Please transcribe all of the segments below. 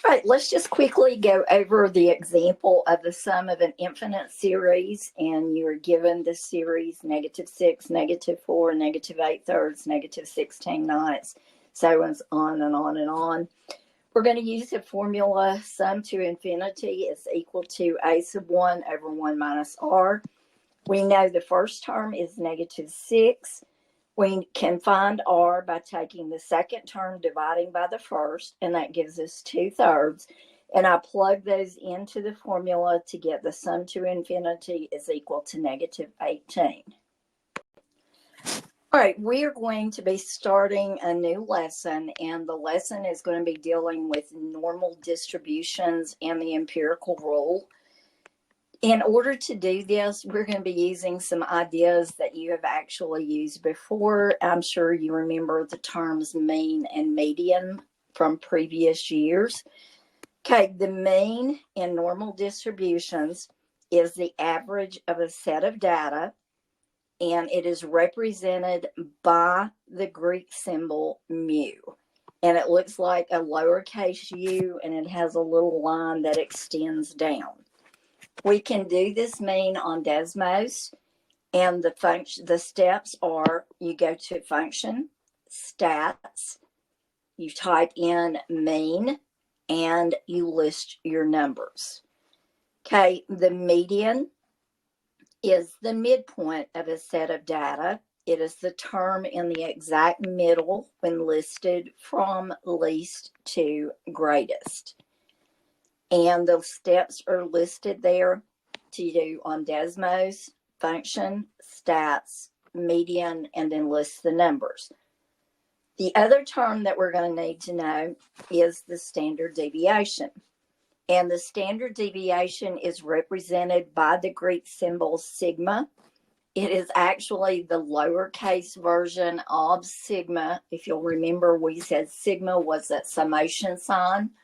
right, let's just quickly go over the example of the sum of an infinite series, and you're given the series -6, -4, -8/3, -16/9, so on and on and on. We're going to use the formula sum to infinity is equal to a sub 1 over 1 minus r. We know the first term is -6. We can find r by taking the second term, dividing by the first, and that gives us 2/3. And I plug those into the formula to get the sum to infinity is equal to -18. All right, we are going to be starting a new lesson, and the lesson is going to be dealing with normal distributions and the empirical rule. In order to do this, we're going to be using some ideas that you have actually used before. I'm sure you remember the terms mean and median from previous years. Okay, the mean in normal distributions is the average of a set of data, and it is represented by the Greek symbol mu. And it looks like a lowercase u, and it has a little line that extends down. We can do this mean on Desmos, and the steps are: you go to function, stats, you type in mean, and you list your numbers. Okay, the median is the midpoint of a set of data. It is the term in the exact middle when listed from least to greatest. And the steps are listed there to do on Desmos, function, stats, median, and then list the numbers. The other term that we're going to need to know is the standard deviation. And the standard deviation is represented by the Greek symbol sigma. It is actually the lowercase version of sigma. If you'll remember, we said sigma was that summation sign.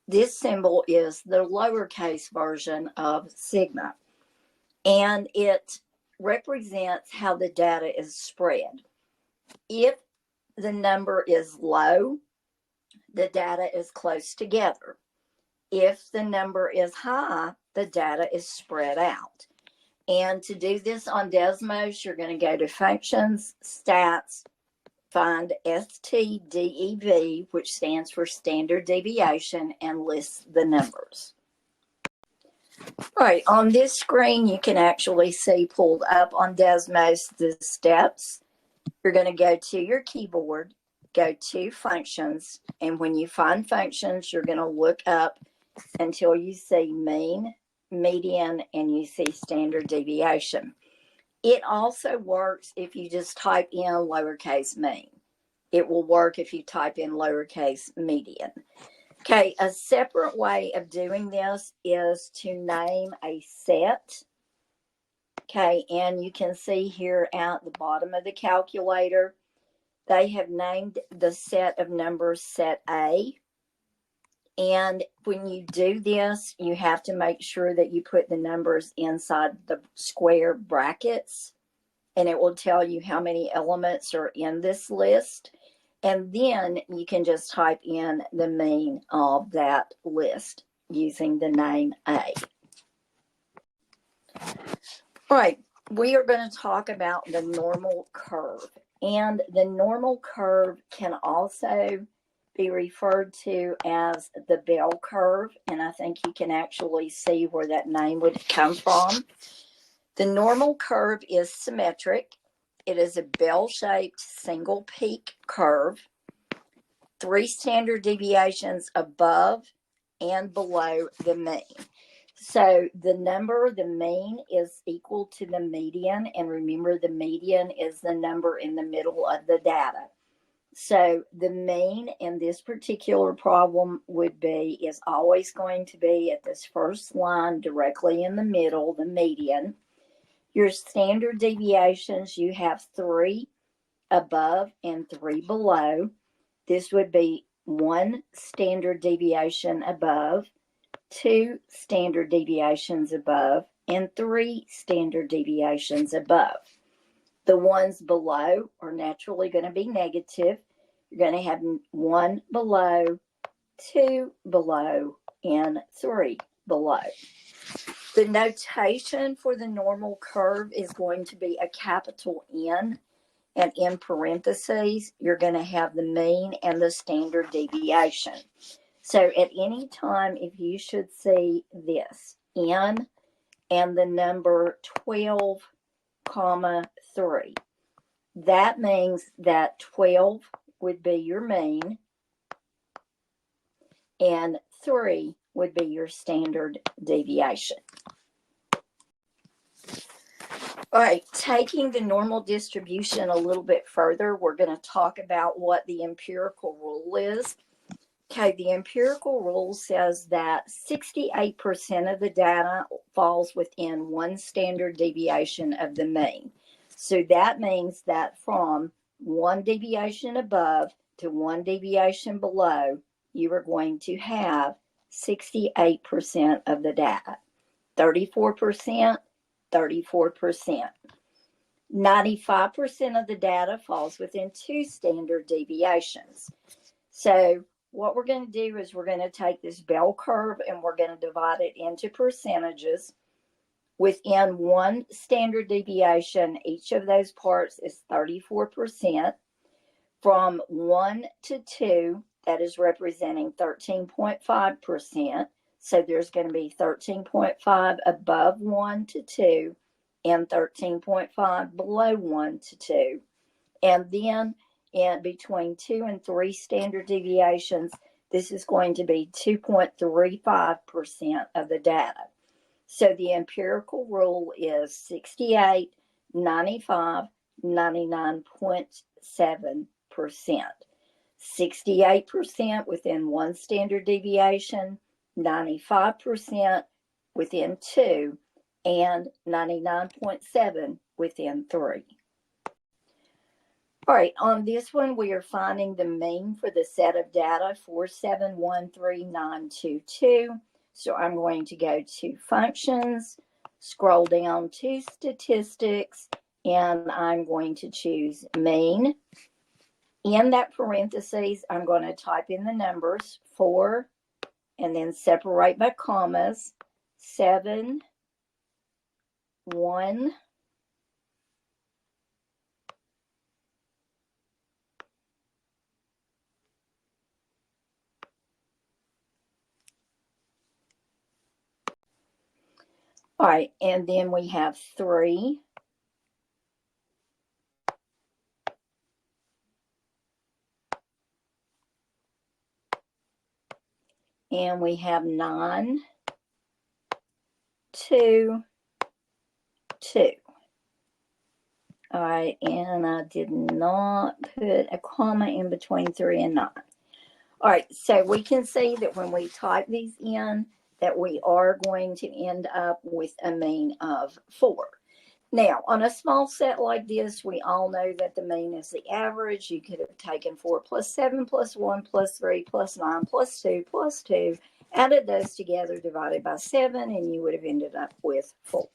This symbol is the lowercase version of sigma, and it represents how the data is spread. If the number is low, the data is close together. If the number is high, the data is spread out. And to do this on Desmos, you're going to go to functions, stats, find STDEV, which stands for standard deviation, and list the numbers. All right, on this screen, you can actually see pulled up on Desmos the steps. You're going to go to your keyboard, go to functions, and when you find functions, you're going to look up until you see mean, median, and you see standard deviation. It also works if you just type in lowercase mean. It will work if you type in lowercase median. Okay, a separate way of doing this is to name a set. Okay, and you can see here at the bottom of the calculator, they have named the set of numbers set A. And when you do this, you have to make sure that you put the numbers inside the square brackets, and it will tell you how many elements are in this list. And then you can just type in the mean of that list using the name A. All right, we are going to talk about the normal curve. And the normal curve can also be referred to as the bell curve, and I think you can actually see where that name would come from. The normal curve is symmetric. It is a bell-shaped single peak curve, 3 standard deviations above and below the mean. So the number, the mean, is equal to the median, and remember the median is the number in the middle of the data. So the mean in this particular problem is always going to be at this first line directly in the middle, the median. Your standard deviations, you have 3 above and 3 below. This would be 1 standard deviation above, 2 standard deviations above, and 3 standard deviations above. The ones below are naturally going to be negative. You're going to have 1 below, 2 below, and 3 below. The notation for the normal curve is going to be a capital N, and in parentheses, you're going to have the mean and the standard deviation. So at any time, if you should see this, N and the number 12, 3, that means that 12 would be your mean and 3 would be your standard deviation. All right, taking the normal distribution a little bit further, we're going to talk about what the empirical rule is. Okay, the empirical rule says that 68% of the data falls within one standard deviation of the mean. So that means that from one deviation above to one deviation below, you are going to have 68% of the data. 34%, 34%. 95% of the data falls within two standard deviations. So what we're going to do is we're going to take this bell curve and we're going to divide it into percentages. Within one standard deviation, each of those parts is 34%. From 1 to 2, that is representing 13.5%. So there's going to be 13.5 above 1 to 2 and 13.5 below 1 to 2. And then in between 2 and 3 standard deviations, this is going to be 2.35% of the data. So the empirical rule is 68, 95, 99.7%. 68% within one standard deviation, 95% within 2, and 99.7 within 3. All right, on this one, we are finding the mean for the set of data 4713922. So I'm going to go to functions, scroll down to statistics, and I'm going to choose mean. In that parentheses, I'm going to type in the numbers 4 and then separate by commas, 7, 1, all right, and then we have 3, and we have 9, 2, 2. All right, and I did not put a comma in between 3 and 9. All right, so we can see that when we type these in, that we are going to end up with a mean of 4. Now, on a small set like this, we all know that the mean is the average. You could have taken 4 plus 7 plus 1 plus 3 plus 9 plus 2 plus 2, added those together, divided by 7, and you would have ended up with 4.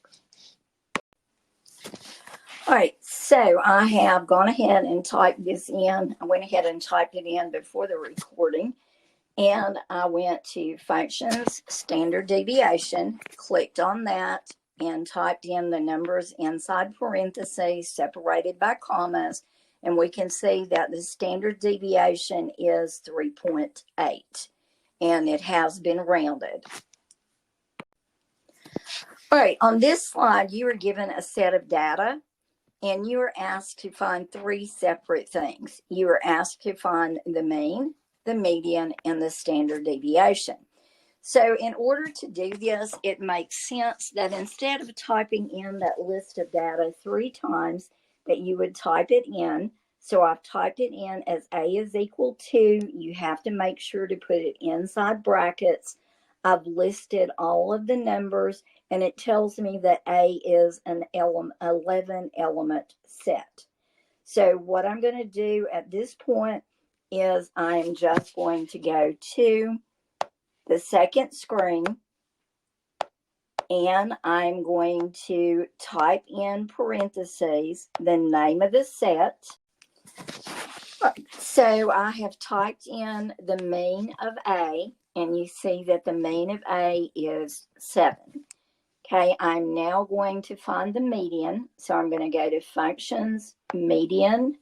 All right, so I have gone ahead and typed this in. I went ahead and typed it in before the recording. And I went to functions, standard deviation, clicked on that, and typed in the numbers inside parentheses, separated by commas. And we can see that the standard deviation is 3.8. And it has been rounded. All right, on this slide, you are given a set of data. And you are asked to find 3 separate things. You are asked to find the mean, the median, and the standard deviation. So in order to do this, it makes sense that instead of typing in that list of data 3 times, that you would type it in. So I've typed it in as A is equal to. You have to make sure to put it inside brackets. I've listed all of the numbers, and it tells me that A is an 11 element set. So what I'm going to do at this point is I'm just going to go to the second screen, and I'm going to type in parentheses the name of the set. So I have typed in the mean of A, and you see that the mean of A is 7. Okay, I'm now going to find the median. So I'm going to go to Functions, Median.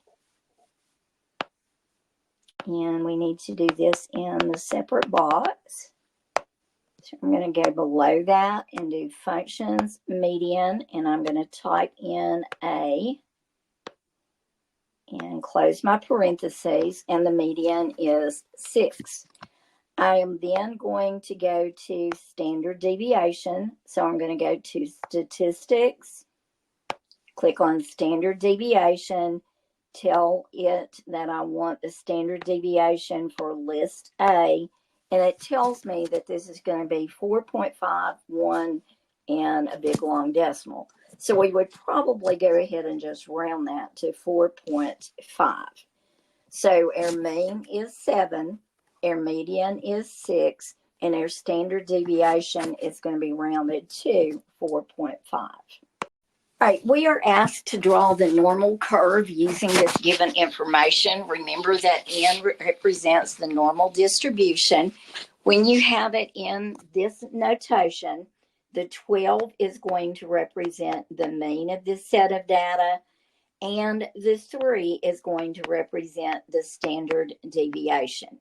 And we need to do this in the separate box. So I'm going to go below that and do Functions, Median. And I'm going to type in A. And close my parentheses. And the median is 6. I am then going to go to standard deviation. So I'm going to go to statistics, click on standard deviation, tell it that I want the standard deviation for list A, and it tells me that this is going to be 4.51 and a big long decimal. So we would probably go ahead and just round that to 4.5. So our mean is 7. Our median is 6, and our standard deviation is going to be rounded to 4.5. All right, we are asked to draw the normal curve using this given information. Remember that N represents the normal distribution. When you have it in this notation, the 12 is going to represent the mean of this set of data, and the 3 is going to represent the standard deviation.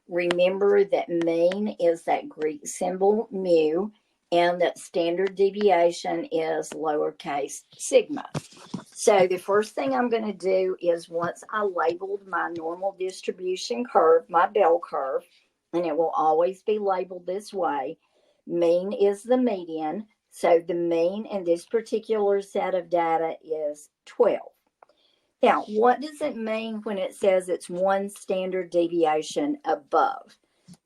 Remember that mean is that Greek symbol mu, and that standard deviation is lowercase sigma. So the first thing I'm going to do is, once I labeled my normal distribution curve, my bell curve, and it will always be labeled this way, mean is the median. So the mean in this particular set of data is 12. Now, what does it mean when it says it's one standard deviation above?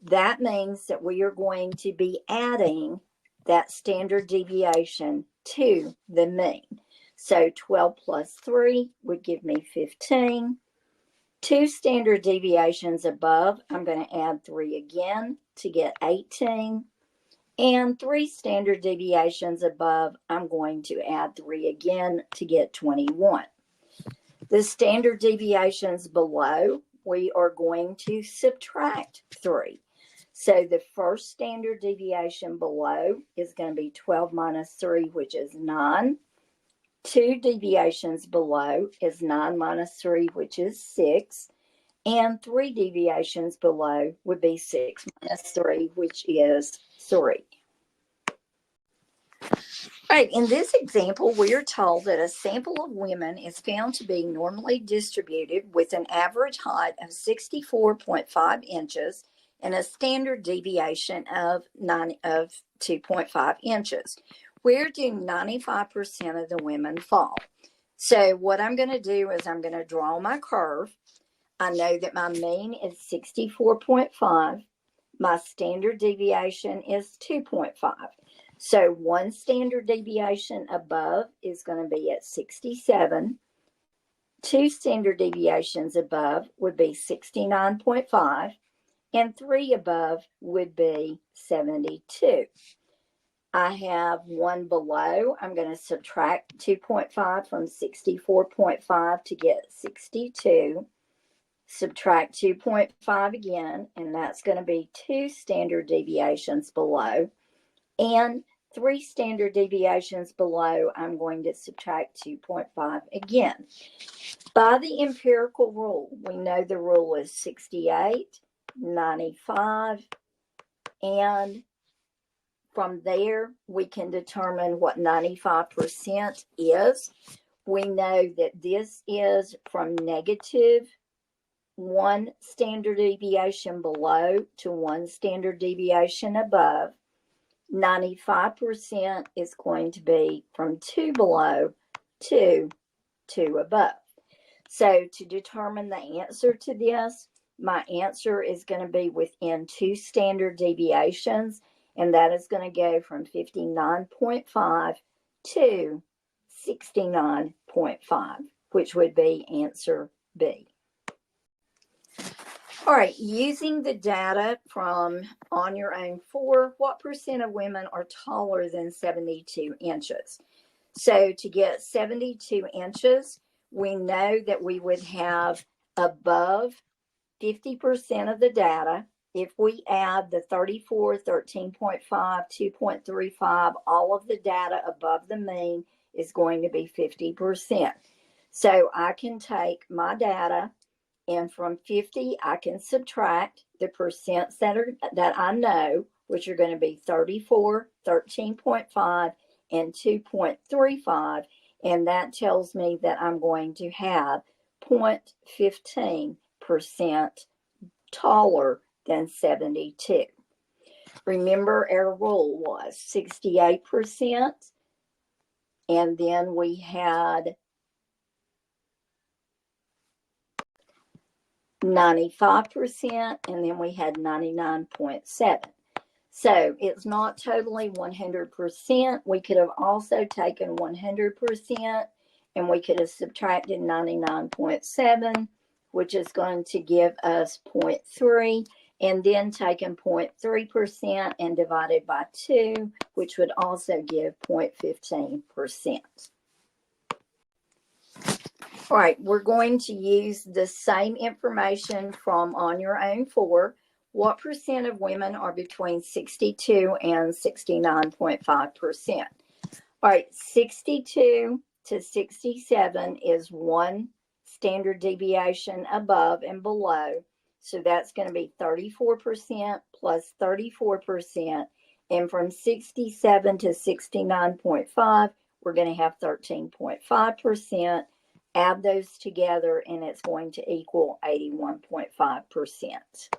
That means that we are going to be adding that standard deviation to the mean. So 12 plus 3 would give me 15. 2 standard deviations above, I'm going to add 3 again to get 18. And 3 standard deviations above, I'm going to add 3 again to get 21. The standard deviations below, we are going to subtract 3. So the first standard deviation below is going to be 12 minus 3, which is 9. 2 deviations below is 9 minus 3, which is 6. And 3 deviations below would be 6 minus 3, which is 3. Right, in this example, we are told that a sample of women is found to be normally distributed with an average height of 64.5 inches and a standard deviation of 2.5 inches. Where do 95% of the women fall? So what I'm going to do is I'm going to draw my curve. I know that my mean is 64.5. My standard deviation is 2.5. So 1 standard deviation above is going to be at 67. 2 standard deviations above would be 69.5. And 3 above would be 72. I have 1 below. I'm going to subtract 2.5 from 64.5 to get 62. Subtract 2.5 again, and that's going to be 2 standard deviations below. And 3 standard deviations below, I'm going to subtract 2.5 again. By the empirical rule, we know the rule is 68, 95, and from there, we can determine what 95% is. We know that this is from negative 1 standard deviation below to 1 standard deviation above. 95% is going to be from 2 below to 2 above. So to determine the answer to this, my answer is going to be within 2 standard deviations, and that is going to go from 59.5 to 69.5, which would be answer B. All right, using the data from On Your Own 4, what percent of women are taller than 72 inches? So to get 72 inches, we know that we would have above 50% of the data. If we add the 34, 13.5, 2.35, all of the data above the mean is going to be 50%. So I can take my data, and from 50, I can subtract the percents that I know, which are going to be 34, 13.5, and 2.35. And that tells me that I'm going to have 0.15% taller than 72. Remember, our rule was 68%, and then we had 95%, and then we had 99.7. So it's not totally 100%. We could have also taken 100%, and we could have subtracted 99.7, which is going to give us 0.3, and then taken 0.3% and divided by 2, which would also give 0.15%. All right, we're going to use the same information from On Your Own 4. What percent of women are between 62 and 69.5%? All right, 62 to 67 is one standard deviation above and below. So that's going to be 34% plus 34%. And from 67 to 69.5, we're going to have 13.5%. Add those together, and it's going to equal 81.5%.